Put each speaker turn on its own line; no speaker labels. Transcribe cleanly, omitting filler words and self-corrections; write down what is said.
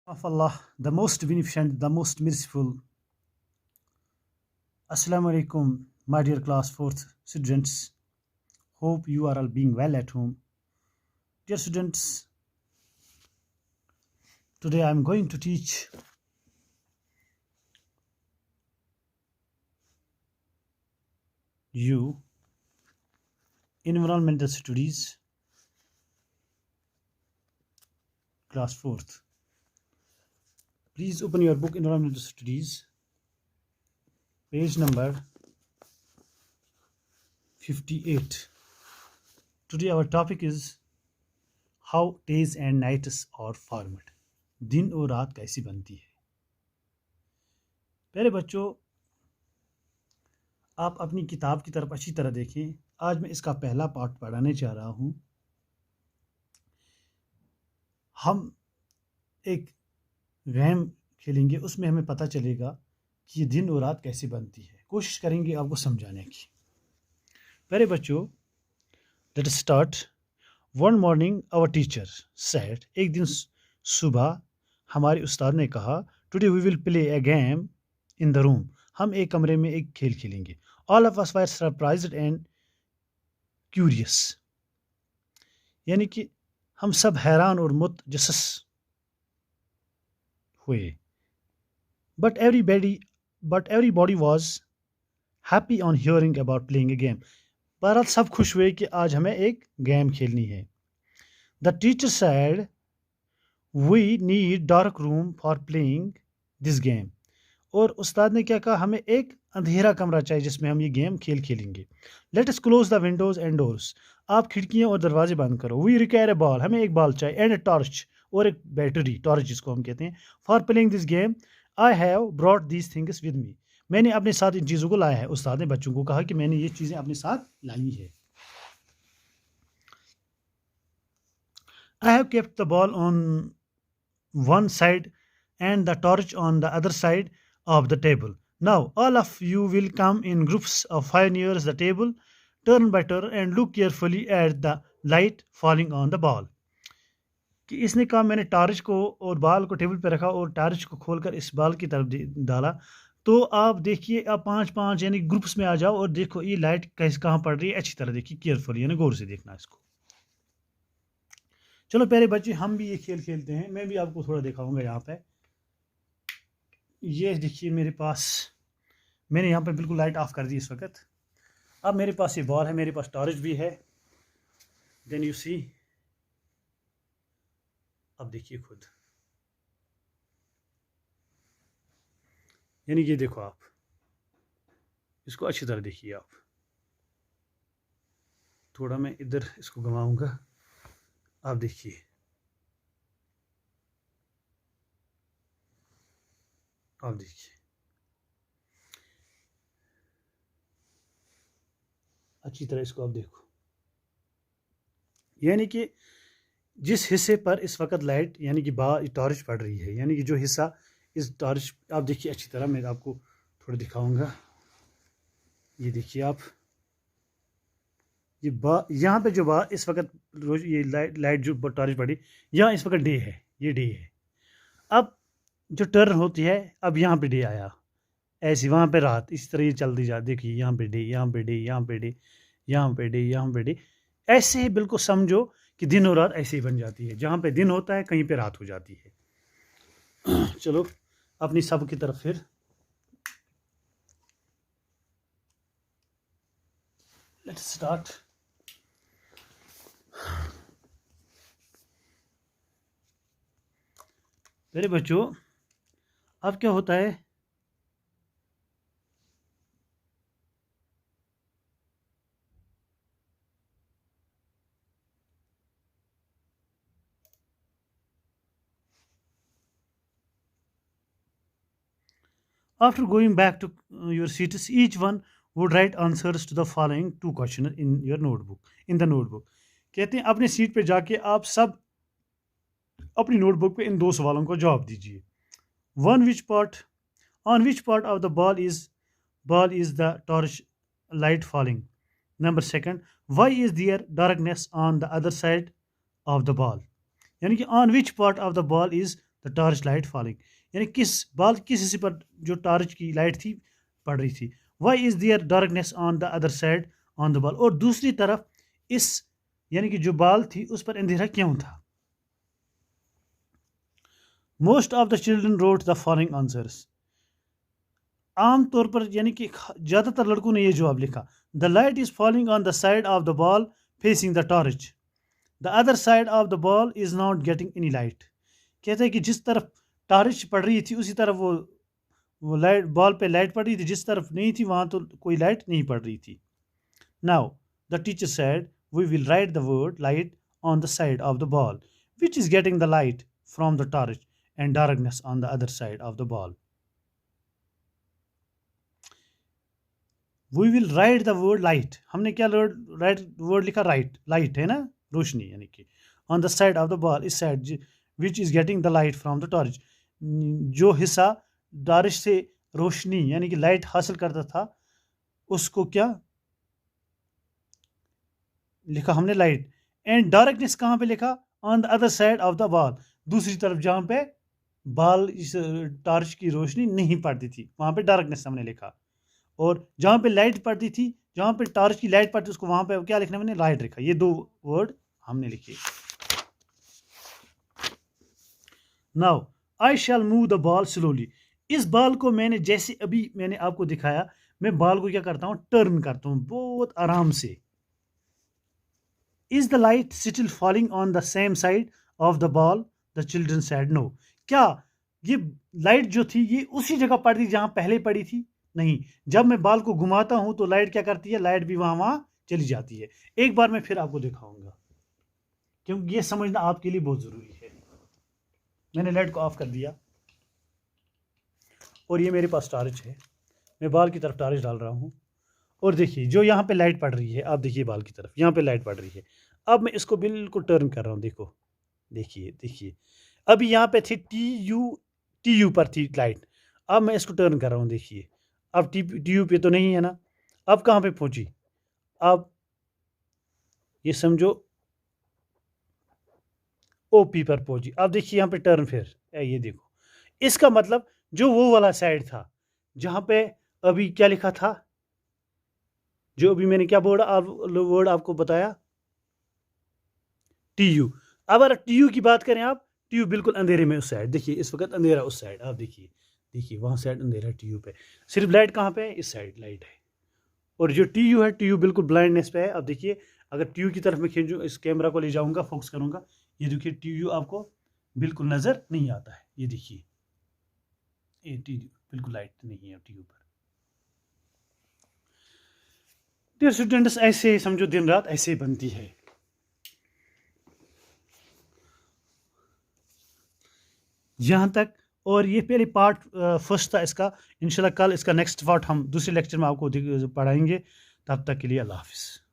Of Allah, the most beneficent, the most merciful. Assalamu alaikum, my dear class 4th students. Hope you are all being well at home. Dear students, today I am going to teach you environmental studies, class 4th. Please open your book Environmental Studies, page number 58. Today our topic is how days and nights are formed. दिन और रात कैसी बनती है। प्यारे बच्चों, आप अपनी किताब की तरफ अच्छी तरह देखें। आज मैं इसका पहला पार्ट पढ़ाने जा रहा हूँ। हम एक गेम खेलेंगे, उसमें हमें पता चलेगा कि ये दिन और रात कैसे बनती है। कोशिश करेंगे आपको समझाने की। प्यारे बच्चों, let us start. One morning our teacher said, एक दिन सुबह हमारे उस्ताद ने कहा, today we will play a game in the room, हम एक कमरे में एक खेल खेलेंगे। All of us were surprised and curious, यानी कि हम सब हैरान और मुतजस्सिस हुए। But everybody was happy on hearing about playing a game, बहरहाल सब खुश हुए कि आज हमें एक गेम खेलनी है। The teacher said, we need dark room for playing this game, और उस्ताद ने क्या कहा, हमें एक अंधेरा कमरा चाहिए जिसमें हम ये गेम खेलेंगे। Let us close the Windows and doors, आप खिड़कियां और दरवाजे बंद करो। वी रिक्वायर अ बॉल, हमें एक बॉल चाहिए, एंड अ टॉर्च, और एक बैटरी, टॉर्च जिसको हम कहते हैं। For playing this game I have brought these things with me, मैंने अपने साथ इन चीज़ों को लाया है। उस्ताद ने बच्चों को कहा कि मैंने ये चीज़ें अपने साथ लाई है। I have kept the ball on one side and the torch on the other side of the table. Now, all of you will come in groups of 5 near the table, turn by turn, and look carefully at the light falling on the ball. कि इसने कहा, मैंने torch को और ball को table पर रखा और टॉर्च को खोलकर इस बॉल की तरफ डाला। तो आप देखिए, आप 5-5 यानी ग्रुप्स में आ जाओ और देखो ये लाइट कैसे कहाँ पड़ रही है। अच्छी तरह देखिए, केयरफुली यानी गौर से देखना इसको। चलो प्यारे बच्चे, हम भी ये खेल खेलते हैं। मैं भी आपको थोड़ा दिखाऊंगा। यहाँ पे ये देखिए, मेरे पास मैंने यहाँ पे बिल्कुल लाइट ऑफ कर दी इस वक्त। अब मेरे पास ये बॉल है, मेरे पास टॉर्च भी है। देन यू सी, अब देखिए खुद, यानी ये देखो, आप इसको अच्छी तरह देखिए। आप थोड़ा मैं इधर इसको घुमाऊंगा, आप देखिए। आप देखिए, अच्छी तरह इसको आप देखो, यानी कि जिस हिस्से पर इस वक्त लाइट यानी कि टॉर्च पड़ रही है, यानी कि जो हिस्सा इस टॉर्च, आप देखिए अच्छी तरह, मैं आपको थोड़ा दिखाऊंगा। ये देखिए आप, ये यहाँ पे जो इस वक्त रोज ये लाइट जो टॉर्च पड़ी, यहाँ इस वक्त डे है, ये डे है। अब जो टर्न होती है, अब यहाँ पे डे आया, ऐसी वहाँ पे रात, इस तरह ये चलती जा। देखिए यहाँ पे डे, यहाँ पे डे, यहाँ पे डे, यहाँ पे डे, यहाँ पे डे, ऐसे ही बिल्कुल समझो कि दिन और रात ऐसे ही बन जाती है। जहाँ पे दिन होता है कहीं पे रात हो जाती है। चलो अपनी सब की तरफ फिर लेट्स स्टार्ट। मेरे बच्चों, अब क्या होता है, after going back to your seats, each one would write answers to the following two questions in your notebook, in the notebook। कहते हैं अपने सीट पे जाके आप सब अपनी नोटबुक पे इन दो सवालों को जवाब दीजिए। One, which part on which part of the ball is the torch light falling? Number second, why is there darkness on the other side of the ball? यानी कि on which part of the ball is the torch light falling, यानी किस हिस्से पर जो torch की light थी पड़ रही थी। Why is there darkness on the other side on the ball, और दूसरी तरफ इस यानी कि जो बॉल थी उस पर अंधेरा क्यों था। Most of the children wrote the following answers, आम तौर पर यानी कि ज़्यादातर लड़कों ने ये जवाब लिखा। The light is falling on the side of the ball facing the torch, the other side of the ball is not getting any light. कहते हैं कि जिस तरफ टॉर्च पड़ रही थी उसी तरफ वो लाइट बॉल पे लाइट पड़ रही थी, जिस तरफ नहीं थी वहां तो कोई लाइट नहीं पड़ रही थी। Now the teacher said we will write the word light on the side of the ball which is getting the light from the torch and darkness on the other side of the ball. We will write the word light, हमने क्या word लिखा, right, light है ना, रोशनी, यानी कि on the side of the ball, इस side which is getting the light from the torch, जो हिस्सा टॉर्च से रोशनी यानी कि लाइट हासिल करता था उसको क्या लिखा हमने, लाइट। एंड डार्कनेस कहाँ पे लिखा, on the other side of the ball, दूसरी तरफ जहाँ पे बॉल इस टॉर्च की रोशनी नहीं पड़ती थी वहाँ पे डार्कनेस हमने लिखा, और जहाँ पे लाइट पड़ती थी, जहाँ पे टॉर्च की लाइट पड़ती उसको वहाँ पे क्या लिखना, मैंने लाइट लिखा। ये दो वर्ड हमने लिखे। Now I shall move the ball slowly, इस बॉल को मैंने जैसे अभी मैंने आपको दिखाया, मैं बॉल को क्या करता हूँ, टर्न करता हूँ बहुत आराम से। Is the light still falling on the same side of the ball, the children said no, क्या ये लाइट जो थी ये उसी जगह पड़ रही जहां पहले पड़ी थी, नहीं। जब मैं बॉल को घुमाता हूं तो लाइट क्या करती है, लाइट भी वहां चली जाती है। एक बार मैं फिर आपको दिखाऊंगा क्योंकि ये समझना आपके लिए बहुत जरूरी है। मैंने लाइट को ऑफ कर दिया और ये मेरे पास टॉर्च है, मैं बॉल की तरफ टॉर्च डाल रहा हूँ, और देखिए जो यहाँ पे लाइट पड़ रही है, आप देखिए बॉल की तरफ यहाँ पे लाइट पड़ रही है। अब मैं इसको बिल्कुल टर्न कर रहा हूँ, देखो, देखिए अभी यहाँ पे थी टी यू पर थी लाइट, अब मैं इसको टर्न कर रहा हूँ, देखिए अब टी यू पे तो नहीं है ना, अब कहाँ पे पहुंची, अब ये समझो ओ पी पर पहुंची। अब देखिए यहाँ पे टर्न, फिर ये देखो, इसका मतलब जो वो वाला साइड था जहाँ पे अभी क्या लिखा था, जो अभी मैंने क्या वर्ड आपको बताया, टी यू। अब अगर टी यू की बात करें, आप टी यू बिल्कुल अंधेरे में उस साइड, देखिए इस वक्त अंधेरा उस साइड, आप देखिए वहाँ साइड अंधेरा टी यू पे, सिर्फ लाइट कहाँ पे है, इस साइड लाइट है, और जो टी यू है, टी यू बिल्कुल ब्लाइंडनेस पे है। अब देखिए अगर टी यू की तरफ मैं खींचूँ, इस कैमरा को ले जाऊँगा, फोकस करूँगा, ये देखिए टी यू आपको बिल्कुल नज़र नहीं आता है, ये देखिए ये टी यू बिल्कुल लाइट नहीं है टी यू पर। डियर स्टूडेंट्स, ऐसे समझो दिन रात ऐसे बनती है। यहाँ तक, और ये पहले पार्ट फर्स्ट था इसका, इंशाल्लाह कल इसका नेक्स्ट पार्ट हम दूसरे लेक्चर में आपको पढ़ाएंगे। तब तक के लिए अल्लाह हाफिज़।